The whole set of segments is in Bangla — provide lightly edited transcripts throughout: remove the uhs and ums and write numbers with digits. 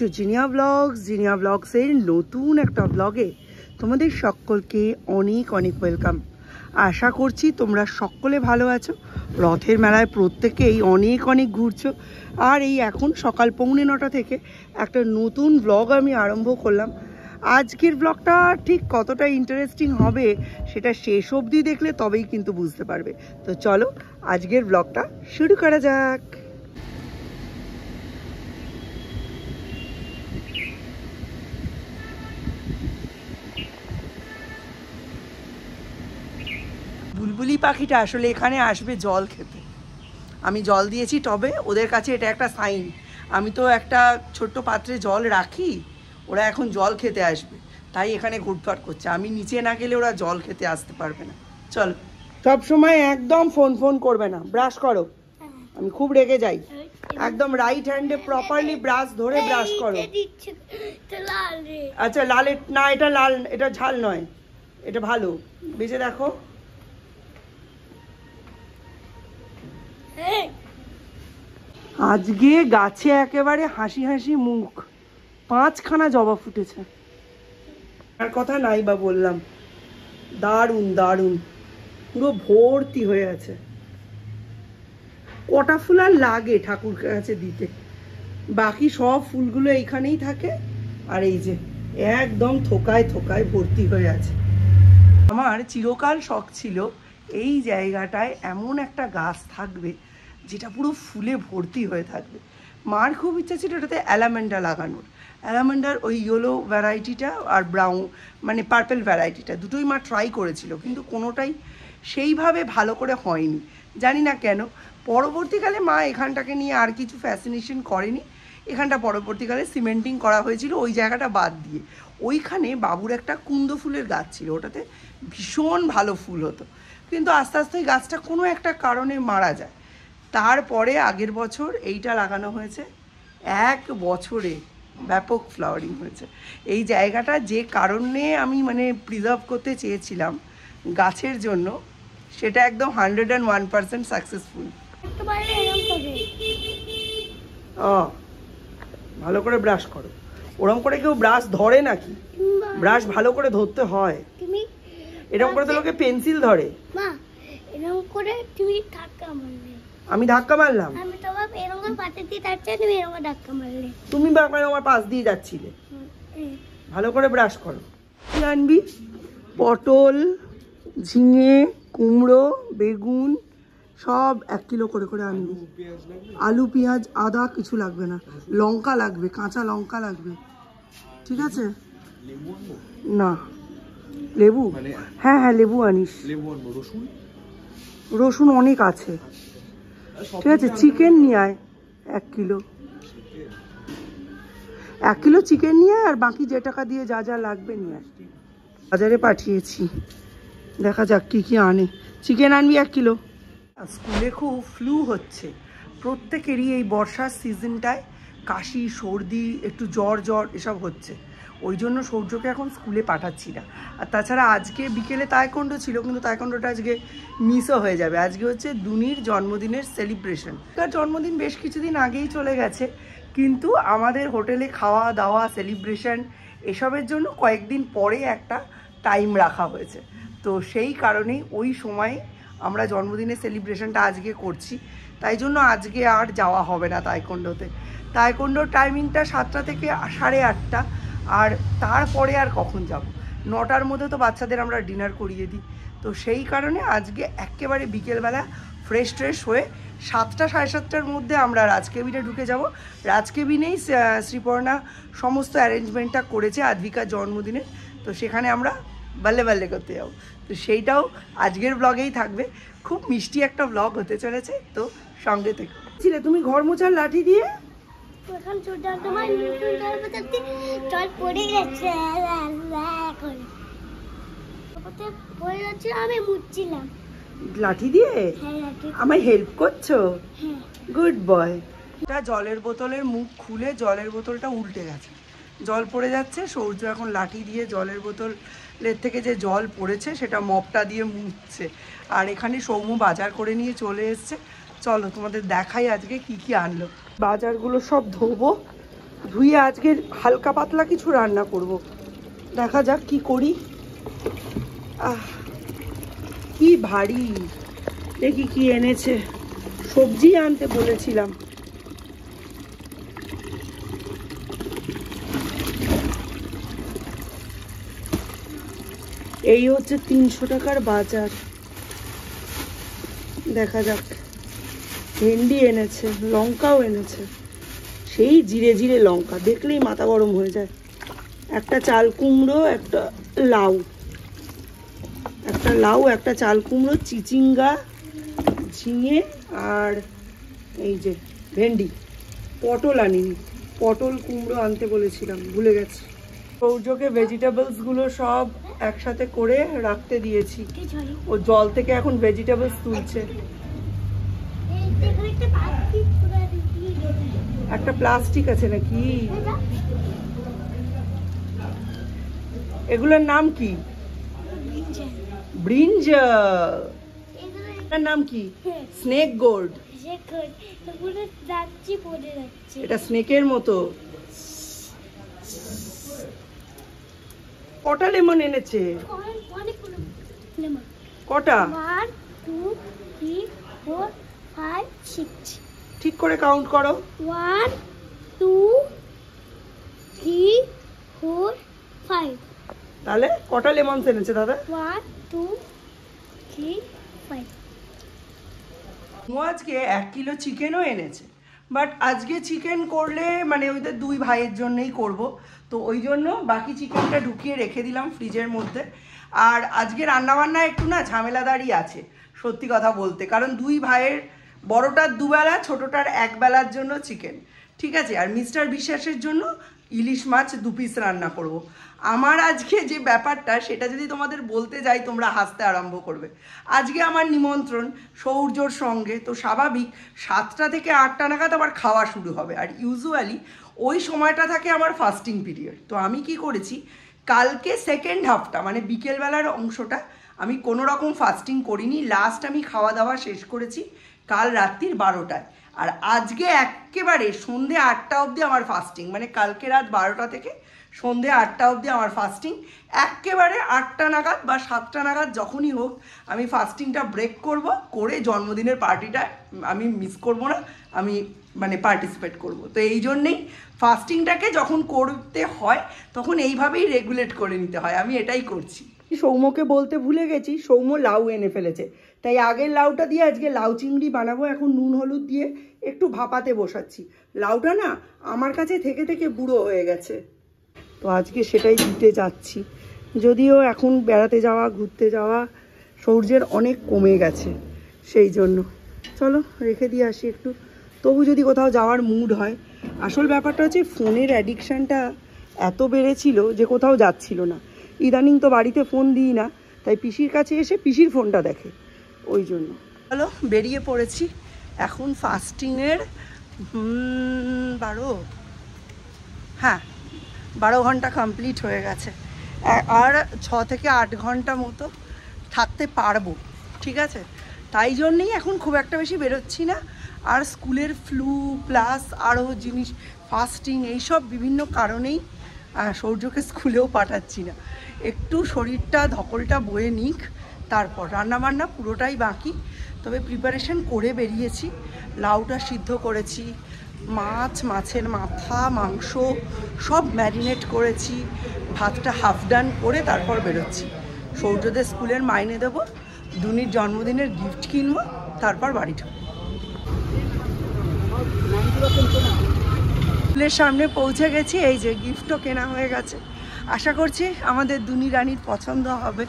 Two Zinia blogs. জিনিয়া ব্লগসের নতুন একটা ব্লগে তোমাদের সকলকে অনেক অনেক ওয়েলকাম। আশা করছি তোমরা সকলে ভালো আছো। রথের মেলায় প্রত্যেকেই অনেক অনেক ঘুরছো। আর এই এখন সকাল 9:45 থেকে একটা নতুন ব্লগ আমি আরম্ভ করলাম। আজকের ব্লগটা ঠিক কতটা ইন্টারেস্টিং হবে সেটা শেষ অবধি দেখলে তবেই কিন্তু বুঝতে পারবে। তো চলো আজকের ব্লগটা শুরু করা যাক। বুলবুলি পাখিটা আসলে এখানে আসবে জল খেতে। আমি জল দিয়েছি টবে, ওদের কাছে এটা একটা সাইন। আমি তো একটা ছোট্ট পাত্রে জল রাখি, ওরা এখন জল খেতে আসবে, তাই এখানে ঘুরপাট করছে। আমি নিচে না গেলে ওরা জল খেতে আসতে পারবে না। চল, সব সময় একদম ফোন করবে না, ব্রাশ করো। আমি খুব রেগে যাই। একদম রাইট হ্যান্ডে প্রপারলি ব্রাশ ধরে ব্রাশ করো। আচ্ছা লালে না, এটা লাল, এটা ঝাল নয়, এটা ভালো। বেজে দেখো। আজকে গাছে একেবারে হাসি হাসি মুখ, 5খানা জবা ফুটেছে। আর কথা নাই বা বললাম, দারুণ দারুণ, পুরো ভর্তি হয়ে আছে। কটা ফুল আর লাগে ঠাকুর কাছে দিতে, বাকি সব ফুলগুলো এইখানেই থাকে। আর এই যে একদম থোকায় থোকায় ভর্তি হয়ে আছে। আমার চিরকাল শখ ছিল এই জায়গাটায় এমন একটা গাছ থাকবে যেটা পুরো ফুলে ভর্তি হয়ে থাকবে। মার খুব ইচ্ছা ছিল এটাতে অ্যালামেন্ডা লাগানোর। অ্যালামেন্ডার ওই ইয়েলো ভ্যারাইটিটা আর ব্রাউন মানে পার্পেল ভ্যারাইটিটা, দুটোই মা ট্রাই করেছিল, কিন্তু কোনোটাই সেইভাবে ভালো করে হয়নি, জানি না কেন। পরবর্তীকালে মা এখানটাকে নিয়ে আর কিছু ফ্যাসিনেশন করেনি। এখানটা পরবর্তীকালে সিমেন্টিং করা হয়েছিল ওই জায়গাটা বাদ দিয়ে। ওইখানে বাবুর একটা কুন্দ ফুলের গাছ ছিল, ওটাতে ভীষণ ভালো ফুল হতো, কিন্তু আস্তে আস্তে ওই গাছটা কোনো একটা কারণে মারা যায়। তারপরে আগের বছর এইটা লাগানো হয়েছে, 1 বছরে ব্যাপক ফ্লাওয়ারিং হয়েছে। এই জায়গাটা যে কারণে আমি মানে প্রিজার্ভ করতে চেয়েছিলাম গাছের জন্য, সেটা একদম 101% সাকসেসফুল। ভালো করে ব্রাশ করো। ওরম করে কেউ ব্রাশ ধরে নাকি? ব্রাশ ভালো করে ধরতে হয়। এরকম করে তো লোকে পেন্সিল ধরে। আমি ধাক্কা মারলাম? তুমি আমার পাশ দিয়ে যাচ্ছিলে। ভালো করে ব্রাশ করো। কি আনবি? পটল, ঝিঙে, কুমড়ো, বেগুন সব 1 কিলো করে করে আনবি। আলু, পেঁয়াজ, আদা কিছু লাগবে না। লঙ্কা লাগবে, কাঁচা লঙ্কা লাগবে, ঠিক আছে? না লেবু, হ্যাঁ হ্যাঁ লেবু আনিস। রসুন অনেক আছে, ঠিক আছে। চিকেন নিয়ে আয় 1 কিলো। 1 কিলো চিকেন নিয়ে আয়, আর বাকি যে টাকা দিয়ে যা যা লাগবে নিয়ে আয়। বাজারে পাঠিয়েছি, দেখা যাক কি কি আনে। চিকেন আনবি 1 কিলো। স্কুলে খুব ফ্লু হচ্ছে প্রত্যেকেরই এই বর্ষার সিজনটায়, কাশি সর্দি একটু জ্বর এসব হচ্ছে। ওই জন্য সূর্যকে এখন স্কুলে পাঠাচ্ছি না। আর তাছাড়া আজকে বিকেলে তাইকোন্ডো ছিল, কিন্তু তাইকোন্ডোটা আজকে মিসও হয়ে যাবে। আজকে হচ্ছে দুনির জন্মদিনের সেলিব্রেশন। তার জন্মদিন বেশ কিছুদিন আগেই চলে গেছে, কিন্তু আমাদের হোটেলে খাওয়া দাওয়া সেলিব্রেশন এসবের জন্য কয়েকদিন পরে একটা টাইম রাখা হয়েছে। তো সেই কারণেই ওই সময় আমরা জন্মদিনের সেলিব্রেশনটা আজকে করছি, তাই জন্য আজকে আর যাওয়া হবে না তাইকোন্ডোতে। তাইকোন্ডোর টাইমিংটা 7টা থেকে 8:30, আর তারপরে আর কখন যাব? 9টার মধ্যে তো বাচ্চাদের আমরা ডিনার করিয়ে দিই। তো সেই কারণে আজকে একেবারে বিকেলবেলা ফ্রেশ হয়ে 7টা 7:30টার মধ্যে আমরা রাজকেবিনে ঢুকে যাব। রাজকেবিনেই শ্রীপর্ণা সমস্ত অ্যারেঞ্জমেন্টটা করেছে আদ্বিকার জন্মদিনে, তো সেখানে আমরা বাল্লে করতে যাবো। তো সেইটাও আজকের ব্লগেই থাকবে। খুব মিষ্টি একটা ব্লগ হতে চলেছে, তো সঙ্গে থেকে ছিলে। তুমি ঘর মোছার লাঠি দিয়ে লাঠি দিয়ে আমায় হেল্প করছো? Good boy. এটা জলের বোতলের মুখ খুলে জলের বোতলটা উল্টে গেছে, জল পড়ে যাচ্ছে। সূর্য এখন লাঠি দিয়ে জলের বোতলের থেকে যে জল পড়েছে সেটা মপটা দিয়ে মুছছে। আর এখানে সৌম্য বাজার করে নিয়ে চলে এসছে। চলো তোমাদের দেখাই আজকে কি কি আনলো। বাজারগুলো সব ধোবো, ধুয়ে আজকে হালকা পাতলা কিছু রান্না করব, দেখা যাক কি করি। কি ভারী, দেখি কি এনেছে। সবজি আনতে বলেছিলাম। এই হচ্ছে 300 টাকার বাজার, দেখা যাক। ভেন্ডি এনেছে, লঙ্কাও এনেছে, সেই জিরে জিরে লঙ্কা, দেখলেই মাথা গরম হয়ে যায়। একটা চাল কুমড়ো, একটা লাউ, একটা চাল কুমড়ো, চিচিঙ্গা, ঝিঙে, আর এই যে ভেন্ডি। পটল আনিনি, পটল কুমড়ো আনতে বলেছিলাম, ভুলে গেছি। সৌর্যকে ভেজিটেবলসগুলো সব একসাথে করে রাখতে দিয়েছি। ও জল থেকে এখন ভেজিটেবলস তুলছে। একটা প্লাস্টিক আছে নাকি? এগুলোর নাম কি? ব্রিঞ্জাল। এটার নাম কি? Snake gold. এটা স্নেকের মতো। কটা লেমন এনেছে? কটা? 1 2 3 4 5 6। ঠিক করে কাউন্ট করো। 1 2 3 4 5। তাহলে কটা লেমন এনেছে দাদা? 1 2 3 5। আজকে 1 কিলো চিকেনও এনেছে, বাট আজকে চিকেন করলে মানে ওইদের 2 ভাইয়ের জন্যই করব, তো ওই জন্য বাকি চিকেনটা ঢুকিয়ে রেখে দিলাম ফ্রিজের মধ্যে। আর আজকে রান্নাবান্না একটু না ঝামেলাদারি আছে সত্যি কথা বলতে, কারণ 2 ভাইয়ের, বড়টার 2 বেলা, ছোটোটার 1 বেলার জন্য চিকেন, ঠিক আছে। আর মিস্টার বিশ্বাসের জন্য ইলিশ মাছ 2 পিস রান্না করব। আমার আজকে যে ব্যাপারটা সেটা যদি তোমাদের বলতে যাই তোমরা হাসতে আরম্ভ করবে। আজকে আমার নিমন্ত্রণ সৌর্যর সঙ্গে, তো স্বাভাবিক 7টা থেকে 8টা নাগাদ আবার খাওয়া শুরু হবে। আর ইউজুয়ালি ওই সময়টা থাকে আমার ফাস্টিং পিরিয়ড। তো আমি কি করেছি, কালকে সেকেন্ড হাফটা মানে বিকেলবেলার অংশটা আমি কোনো রকম ফাস্টিং করিনি। লাস্ট আমি খাওয়া দাওয়া শেষ করেছি কাল রাত্রির 12টায়। আর আজকে একেবারে সন্ধে 8টা অবধি আমার ফাস্টিং, মানে কালকে রাত 12টা থেকে সন্ধে 8টা অবধি আমার ফাস্টিং। একেবারে 8টা নাগাদ বা 7টা নাগাদ যখনই হোক আমি ফাস্টিংটা ব্রেক করব, করে জন্মদিনের পার্টিটা আমি মিস করব না, আমি মানে পার্টিসিপেট করব। তো এই জন্যেই ফাস্টিংটাকে যখন করতে হয় তখন এইভাবেই রেগুলেট করে নিতে হয়, আমি এটাই করছি। সৌম্যকে বলতে ভুলে গেছি, সৌম্য লাউ এনে ফেলেছে, তাই আগের লাউটা দিয়ে আজকে লাউ চিংড়ি বানাবো। এখন নুন হলুদ দিয়ে একটু ভাপাতে বসাচ্ছি। লাউটা না আমার কাছে থেকে থেকে বুড়ো হয়ে গেছে, তো আজকে সেটাই দিতে যাচ্ছি। যদিও এখন বেড়াতে যাওয়া, ঘুরতে যাওয়া সৌর্যের অনেক কমে গেছে, সেই জন্য চলো রেখে দিয়ে আসি একটু। তবু যদি কোথাও যাওয়ার মুড হয়, আসল ব্যাপারটা হচ্ছে ফোনের অ্যাডিকশানটা এত বেড়েছিল যে কোথাও যাচ্ছিল না। ইদানিং তো বাড়িতে ফোন দিই না, তাই পিসির কাছে এসে পিসির ফোনটা দেখে, ওই জন্য। চলো বেরিয়ে পড়েছি। এখন ফাস্টিংয়ের 12 ঘন্টা কমপ্লিট হয়ে গেছে। আর 6 থেকে 8 ঘন্টা মতো থাকতে পারবো, ঠিক আছে। তাই জন্যেই এখন খুব একটা বেশি বেরোচ্ছি না। আর স্কুলের ফ্লু প্লাস আরও জিনিস, ফাস্টিং, এইসব বিভিন্ন কারণেই সৌর্যকে স্কুলেও পাঠাচ্ছি না। একটু শরীরটা ধকলটা বয়ে নিক, তারপর রান্নাবান্না পুরোটাই বাকি, তবে প্রিপারেশন করে বেরিয়েছি। লাউটা সিদ্ধ করেছি, মাছ, মাছের মাথা, মাংস সব ম্যারিনেট করেছি, ভাতটা হাফ ডান করে তারপর বেরোচ্ছি। সৌর্যদের স্কুলের মাইনে দেবো, দুনির জন্মদিনের গিফট কিনবো, তারপর বাড়ি ঢুকবো। স্কুলের সামনে পৌঁছে গেছি, এই যে গিফটও কেনা হয়ে গেছে। আশা করছি আমাদের দুনি রানীর পছন্দ হবে।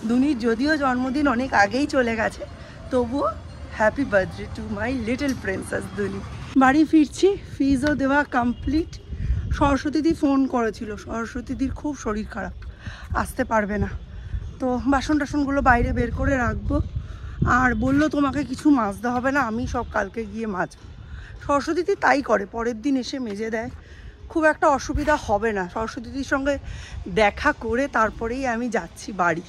দুনির যদিও জন্মদিন অনেক আগেই চলে গেছে, তবুও happy birthday to my little princess দুনি। বাড়ি ফিরছি, ফিজও দেওয়া কমপ্লিট। সরস্বতীদি ফোন করেছিল, সরস্বতীদির খুব শরীর খারাপ, আসতে পারবে না। তো বাসন টাসনগুলো বাইরে বের করে রাখবো। আর বললো তোমাকে কিছু মাজতে হবে না, আমি সব কালকে গিয়ে মাজবো। সরস্বতীদি তাই করে, পরের দিন এসে মেজে দেয়, খুব একটা অসুবিধা হবে না। সরস্বতীদির সঙ্গে দেখা করে তারপরেই আমি যাচ্ছি বাড়ি।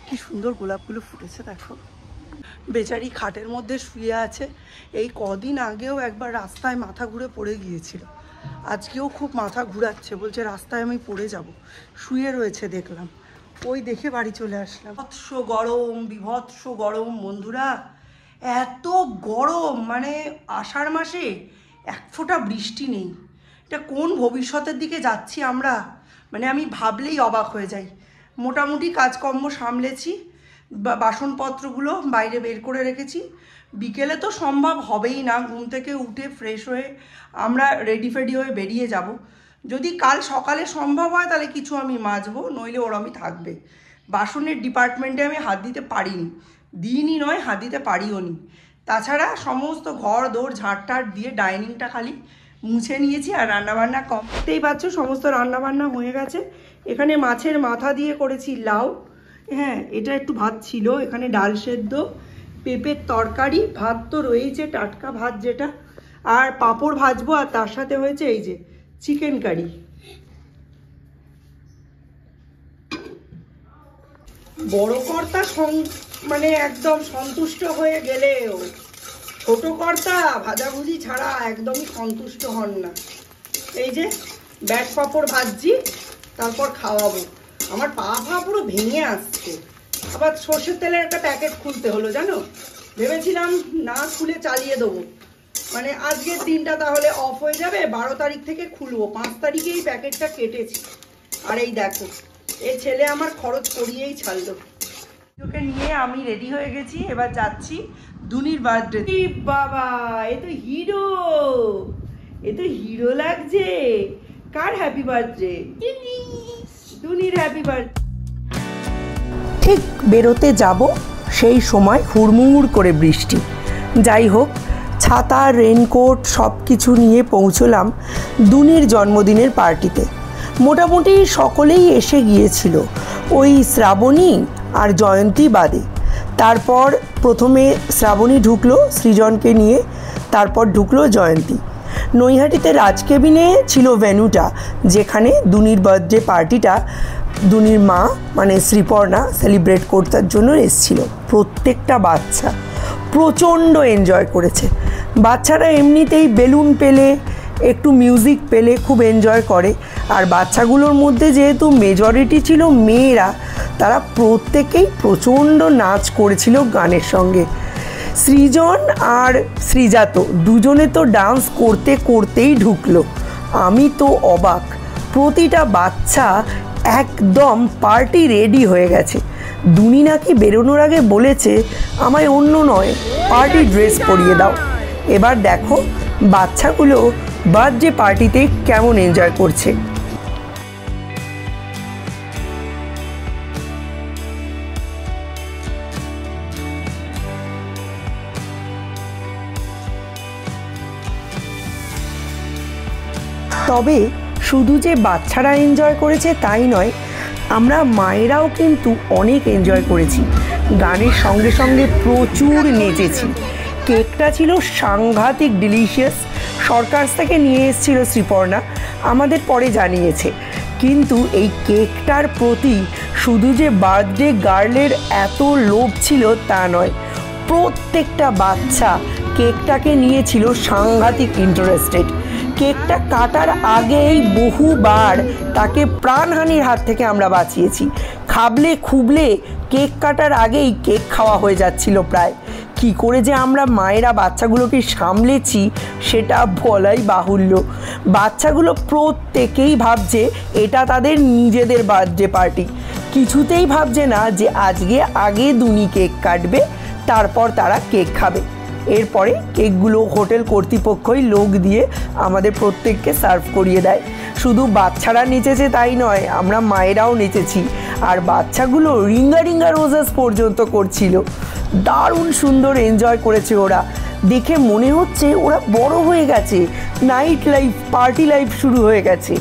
কি সুন্দর গোলাপগুলো ফুটেছে দেখো। বেচারি খাটের মধ্যে শুয়ে আছে। এই কদিন আগেও একবার রাস্তায় মাথা ঘুরে পড়ে গিয়েছিল, আজকেও খুব মাথা ঘুরাচ্ছে, বলছে রাস্তায় আমি পড়ে যাব। শুয়ে রয়েছে দেখলাম, ওই দেখে বাড়ি চলে আসলাম। বিভৎস গরম, বিভৎস গরম বন্ধুরা, এত গরম, মানে আষাঢ় মাসে এক ফোঁটা বৃষ্টি নেই। এটা কোন ভবিষ্যতের দিকে যাচ্ছি আমরা, মানে আমি ভাবলেই অবাক হয়ে যাই। মোটামুটি কাজকর্ম সামলেছি, বাসনপত্রগুলো বাইরে বের করে রেখেছি। বিকেলে তো সম্ভব হবেই না, ঘুম থেকে উঠে ফ্রেশ হয়ে আমরা রেডি ফেডি হয়ে বেরিয়ে যাব। যদি কাল সকালে সম্ভব হয় তাহলে কিছু আমি মাজবো, নইলে ওরমই থাকবে। বাসনের ডিপার্টমেন্টে আমি হাত দিতে পারিনি, দিইনি নয়, হাত দিতে পারিও নি। তাছাড়া সমস্ত ঘর দৌড় ঝাঁট দিয়ে ডাইনিংটা খালি মুছে নিয়েছি, আর রান্নাবান্না দেখতেই পাচ্ছ সমস্ত রান্নাবান্না হয়ে গেছে। এখানে মাছের মাথা দিয়ে করেছি লাউ, হ্যাঁ এটা একটু ভাত ছিল, এখানে ডাল সেদ্ধ, পেঁপের তরকারি, ভাত তো রয়েছে টাটকা ভাত যেটা, আর পাঁপড় ভাজবো, আর তার সাথে হয়েছে এই যে চিকেন কারি। বড় কর্তা মানে একদম সন্তুষ্ট হয়ে গেলেও ছোট কর্তা ভাজাভুজি ছাড়া একদমই সন্তুষ্ট হন না। এই যে ব্যাট পাঁপড় ভাজছি, তারপর খাওয়াবো। আমার পা পুরো ভেঙে আসছে, আবার সর্ষের তেলের একটা প্যাকেট খুলতে হলো জানো। ভেবেছিলাম না খুলে চালিয়ে দেবো, মানে আজকের দিনটা তাহলে অফ হয়ে যাবে, 12 তারিখ থেকে খুলবো, 5 তারিখে এই প্যাকেটটা কেটেছি। আর এই দেখো, এই ছেলে আমার খরচ করিয়েই ছাড়লো। ওকে নিয়ে আমি রেডি হয়ে গেছি, এবার যাচ্ছি দুনির বার্থডে। বাবা, এ তো হিরো, এ তো হিরো লাগছে। কার হ্যাপি বার্থডে? দুনির হ্যাপি বার্থডে। ঠিক বেরোতে যাব সেই সময় হুড়মুড় করে বৃষ্টি। যাই হোক, ছাতা রেনকোট সব কিছু নিয়ে পৌঁছলাম দুনির জন্মদিনের পার্টিতে। মোটামুটি সকলেই এসে গিয়েছিল, ওই শ্রাবণী আর জয়ন্তী বাদে। তারপর প্রথমে শ্রাবণী ঢুকলো সৃজনকে নিয়ে, তারপর ঢুকলো জয়ন্তী। নৈহাটিতে রাজকেবিনে ছিল ভেন্যুটা, যেখানে দুনির বার্থডে পার্টিটা দুনির মা মানে শ্রীপর্ণা সেলিব্রেট করতার জন্য এসেছিল। প্রত্যেকটা বাচ্চা প্রচণ্ড এনজয় করেছে। বাচ্চারা এমনিতেই বেলুন পেলে একটু মিউজিক পেলে খুব এনজয় করে, আর বাচ্চাগুলোর মধ্যে যেহেতু মেজরিটি ছিল মেয়েরা, তারা প্রত্যেকেই প্রচণ্ড নাচ করেছিল গানের সঙ্গে। সৃজন আর সৃজাত দুজনে তো ডান্স করতে করতেই ঢুকলো। আমি তো অবাক, প্রতিটা বাচ্চা একদম পার্টি রেডি হয়ে গেছে। দুনি নাকি বেরোনোর আগে বলেছে আমায় অন্য নয় পার্টি ড্রেস পরিয়ে দাও। এবার দেখো বাচ্চাগুলো বার্থডে পার্টিতে কেমন এনজয় করছে। তবে শুধু যে বাচ্চারা এনজয় করেছে তাই নয়, আমরা মায়েরাও কিন্তু অনেক এনজয় করেছি। গানের সঙ্গে সঙ্গে প্রচুর নেচেছি। কেকটা ছিল সাংঘাতিক ডিলিশিয়াস। সরকার থেকে নিয়ে এসেছিল শ্রীপর্ণা, আমাদের পরে জানিয়েছে। কিন্তু এই কেকটার প্রতি শুধু যে বার্থডে গার্লের এত লোভ ছিল তা নয়, প্রত্যেকটা বাচ্চা কেকটাকে নিয়েছিল সাংঘাতিক ইন্টারেস্টেড। কেকটা কাটার আগেই বহুবার তাকে প্রাণহানির হাত থেকে আমরা বাঁচিয়েছি। খাবলে খুবলে কেক কাটার আগেই কেক খাওয়া হয়ে যাচ্ছিল প্রায়। কী করে যে আমরা মায়েরা বাচ্চাগুলোকে সামলেছি সেটা বলাই বাহুল্য। বাচ্চাগুলো প্রত্যেকেই ভাবছে এটা তাদের নিজেদের বার্থডে পার্টি, কিছুতেই ভাবছে না যে আজকে আগে দুনি কেক কাটবে, তারপর তারা কেক খাবে। এরপরে কেকগুলো হোটেল কর্তৃপক্ষই লোক দিয়ে আমাদের প্রত্যেককে সার্ভ করিয়ে দেয়। শুধু বাচ্চারা নেচেছে তাই নয়, আমরা মায়েরাও নেচেছি। আর বাচ্চাগুলো রিঙ্গা রিঙ্গা রোজাস পর্যন্ত করছিল। দারুণ সুন্দর এনজয় করেছে ওরা। দেখে মনে হচ্ছে ওরা বড় হয়ে গেছে, নাইট লাইফ পার্টি লাইফ শুরু হয়ে গেছে।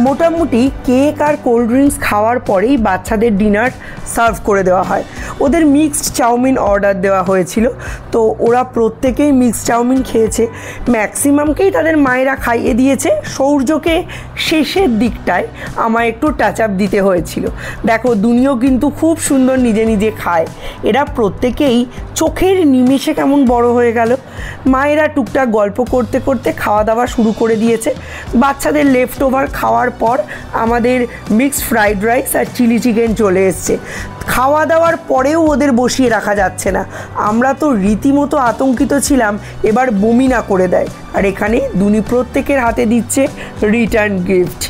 মোটামুটি কেক আর কোল্ড ড্রিঙ্কস খাওয়ার পরেই বাচ্চাদের ডিনার সার্ভ করে দেওয়া হয়। ওদের মিক্সড চাউমিন অর্ডার দেওয়া হয়েছিল, তো ওরা প্রত্যেকেই মিক্সড চাউমিন খেয়েছে। ম্যাক্সিমামকেই তাদের মায়েরা খাইয়ে দিয়েছে। সৌর্যকে শেষের দিকটায় আমায় একটু টাচ আপ দিতে হয়েছিল। দেখো দুনিও কিন্তু খুব সুন্দর নিজে নিজে খায়। এরা প্রত্যেকেই চোখের নিমেষে কেমন বড় হয়ে গেল। মায়েরা টুকটাক গল্প করতে করতে খাওয়া দাওয়া শুরু করে দিয়েছে। বাচ্চাদের লেফট ওভার খাওয়ার পর আমাদের মিক্সড ফ্রাইড রাইস আর চিলি চিকেন চলে এসছে। খাওয়া দাওয়ার পরেও ওদের বসিয়ে রাখা যাচ্ছে না। আমরা তো রীতিমতো আতঙ্কিত ছিলাম এবার বমি না করে দেয়। আর এখানে দুনি প্রত্যেকের হাতে দিচ্ছে রিটার্ন গিফট।